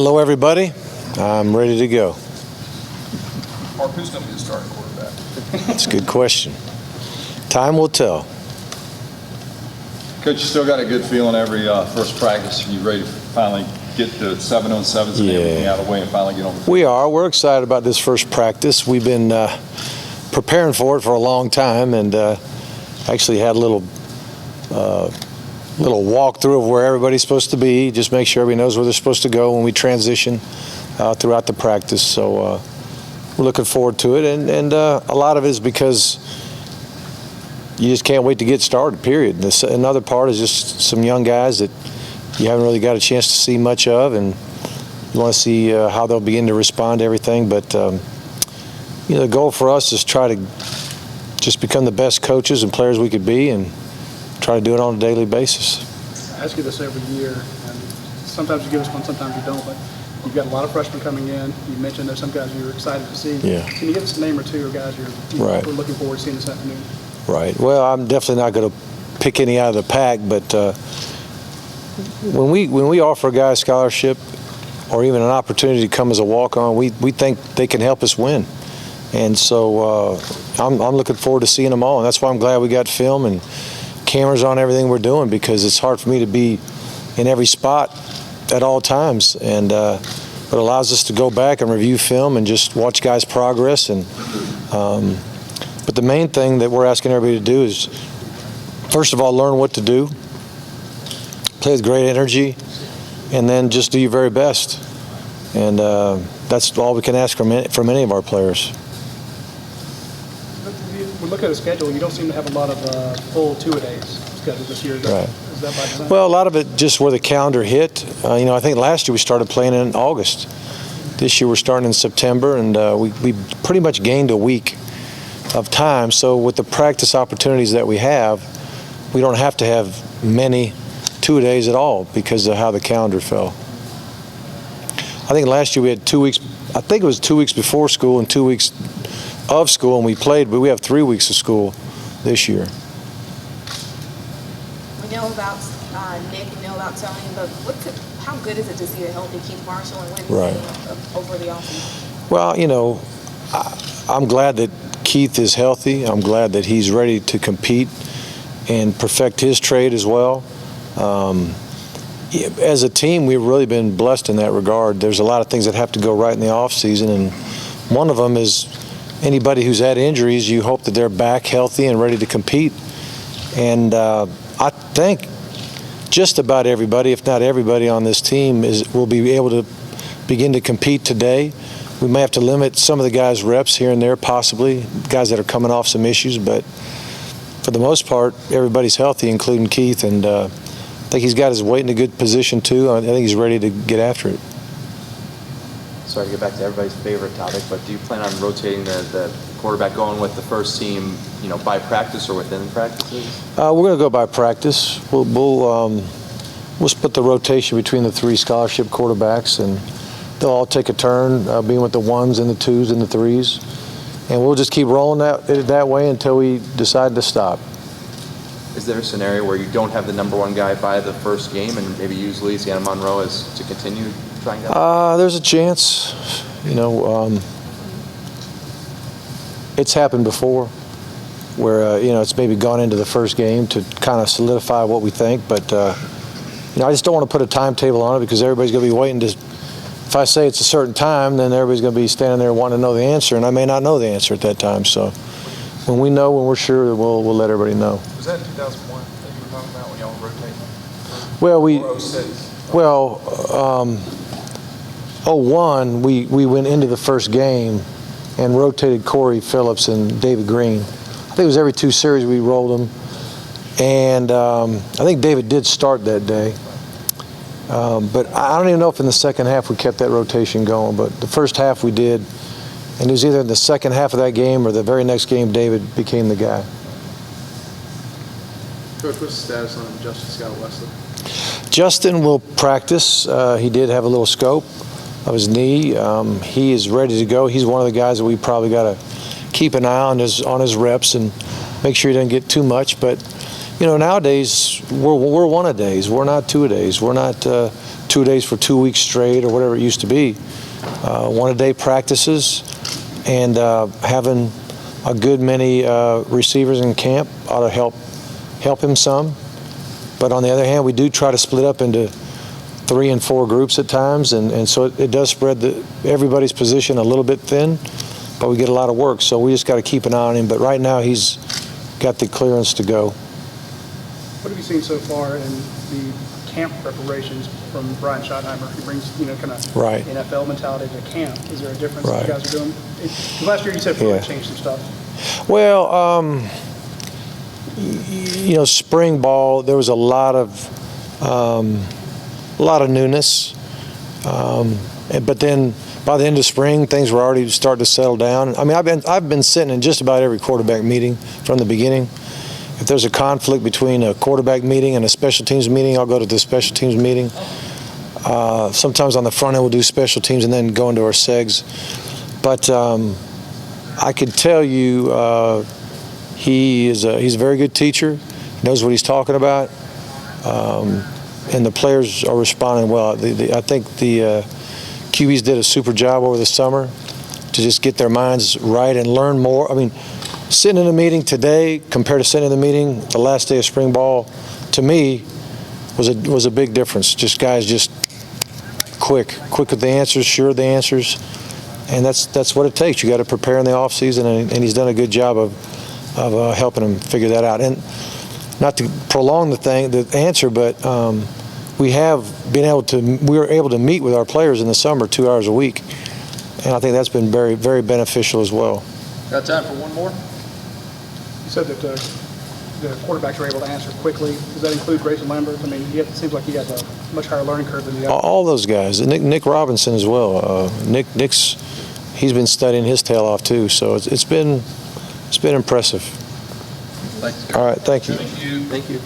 Hello, everybody. I'm ready to go. Mark, who's going to be the starting quarterback? That's a good question. Time will tell. Coach, you still got a good feeling every first practice. You ready to finally get the 7-on-7s and everything out of the way and finally get on the field? We are. We're excited about this first practice. We've been preparing for it for a long time, and actually had a little walkthrough of where everybody's supposed to be. Just make sure everybody knows where they're supposed to go when we transition throughout the practice. So we're looking forward to it, and a lot of it is because you just can't wait to get started, period. Another part is just some young guys that you haven't really got a chance to see much of, and you want to see how they'll begin to respond to everything. But the goal for us is try to just become the best coaches and players we could be, and try to do it on a daily basis. I ask you this every year, and sometimes you give us one, sometimes you don't, but you've got a lot of freshmen coming in. You mentioned there's some guys you're excited to see. Yeah. Can you give us a name or two of guys we're looking forward to seeing this afternoon? Right. Well, I'm definitely not going to pick any out of the pack, but when we offer a guy a scholarship or even an opportunity to come as a walk-on, we think they can help us win. And so I'm looking forward to seeing them all, and that's why I'm glad we got film and cameras on everything we're doing, because it's hard for me to be in every spot at all times, and it allows us to go back and review film and just watch guys' progress. And but the main thing that we're asking everybody to do is, first of all, learn what to do, play with great energy, and then just do your very best. And that's all we can ask from any of our players. We look at the schedule. You don't seem to have a lot of full two-a-days scheduled this year. Is that by design? Well, a lot of it just where the calendar hit. I think last year we started playing in August. This year we're starting in September, and we pretty much gained a week of time. So with the practice opportunities that we have, we don't have to have many two-a-days at all because of how the calendar fell. I think last year we had 2 weeks. I think it was 2 weeks before school and 2 weeks of school, and we played, but we have 3 weeks of school this year. We know about Nick, we know about Tony, but how good is it to see a healthy Keith Marshall and win over the offseason? Well, I'm glad that Keith is healthy. I'm glad that he's ready to compete and perfect his trade as well. As a team, we've really been blessed in that regard. There's a lot of things that have to go right in the offseason, and one of them is anybody who's had injuries, you hope that they're back healthy and ready to compete. And I think just about everybody, if not everybody on this team, will be able to begin to compete today. We may have to limit some of the guys' reps here and there, possibly, guys that are coming off some issues, but for the most part, everybody's healthy, including Keith, and I think he's got his weight in a good position too. I think he's ready to get after it. Sorry to get back to everybody's favorite topic, but do you plan on rotating the quarterback, going with the first team, by practice or within practices? We're going to go by practice. We'll split the rotation between the 3 scholarship quarterbacks, and they'll all take a turn being with the 1s and the 2s and the 3s, and we'll just keep rolling that way until we decide to stop. Is there a scenario where you don't have the #1 guy by the first game and maybe use Louisiana Monroe as to continue trying to? There's a chance. It's happened before where it's maybe gone into the first game to kind of solidify what we think, but I just don't want to put a timetable on it, because everybody's going to be waiting to. If I say it's a certain time, then everybody's going to be standing there wanting to know the answer, and I may not know the answer at that time. So when we're sure, we'll let everybody know. Was that 2001 that you were talking about when y'all were rotating? Well, Or 06? 01, we went into the first game and rotated Corey Phillips and David Green. I think it was every 2 series we rolled them, and I think David did start that day. But I don't even know if in the second half we kept that rotation going, but the first half we did, and it was either in the second half of that game or the very next game David became the guy. Coach, what's the status on Justin Scott Wesley? Justin will practice. He did have a little scope of his knee. He is ready to go. He's one of the guys that we probably got to keep an eye on his reps and make sure he doesn't get too much. But nowadays we're one a days. We're not 2 a days. We're not 2 days for 2 weeks straight or whatever it used to be. One-a-day practices and having a good many receivers in camp ought to help him some. But on the other hand, we do try to split up into 3 and 4 groups at times, and so it does spread everybody's position a little bit thin, but we get a lot of work, so we just got to keep an eye on him. But right now, he's got the clearance to go. What have you seen so far in the camp preparations from Brian Schottenheimer? He brings, kind of Right. NFL mentality to camp. Is there a difference Right. that you guys are doing? 'Cause last year you said Florida changed some stuff. Well, spring ball, there was a lot of newness, but then by the end of spring, things were already starting to settle down. I mean, I've been sitting in just about every quarterback meeting from the beginning. If there's a conflict between a quarterback meeting and a special teams meeting, I'll go to the special teams meeting. Sometimes on the front end, we'll do special teams and then go into our segs. But I could tell you he's a very good teacher, knows what he's talking about, and the players are responding well. I think the QBs did a super job over the summer to just get their minds right and learn more. I mean, sitting in a meeting today compared to sitting in the meeting the last day of spring ball, to me, was a big difference. Just guys just quick with the answers, sure of the answers, and that's what it takes. You got to prepare in the off season, and he's done a good job of helping them figure that out. And not to prolong the answer, but we were able to meet with our players in the summer 2 hours a week, and I think that's been very, very beneficial as well. Got time for one more? You said that the quarterbacks are able to answer quickly. Does that include Grayson Lambert? I mean, it seems like he has a much higher learning curve than the others. All those guys, Nick Robinson as well. He's been studying his tail off too, so it's been impressive. Thanks. All right, thank you. Thank you. Thank you.